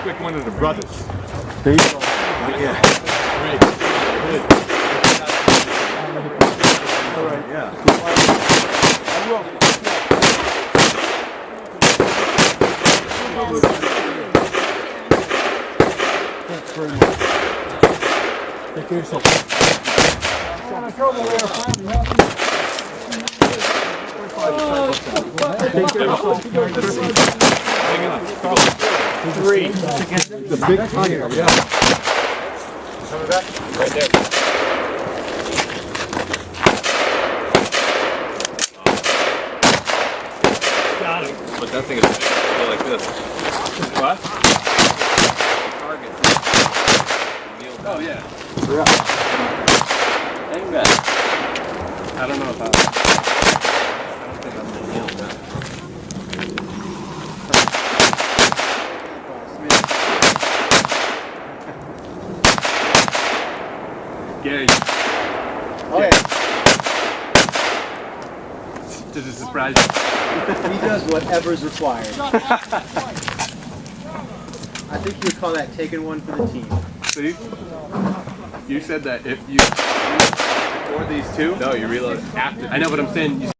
like one of the brothers. There you go. Yeah. Great. Good. All right. Yeah. I will. Thanks very much. Take care of yourself. Take care of yourself. Hang on. Carlos. 3. The big tiger. Yeah. Coming back? Right there. Got it. But that thing is like this. What? Target. Oh yeah. Yeah. Hang back. I don't know if I don't think I'm gonna nail that. Gary. Oh yeah. Does it surprise you? He does whatever's required. I think you would call that taking one for the team. See? You said that if you before these two. No, you reload after. I know, but I'm saying you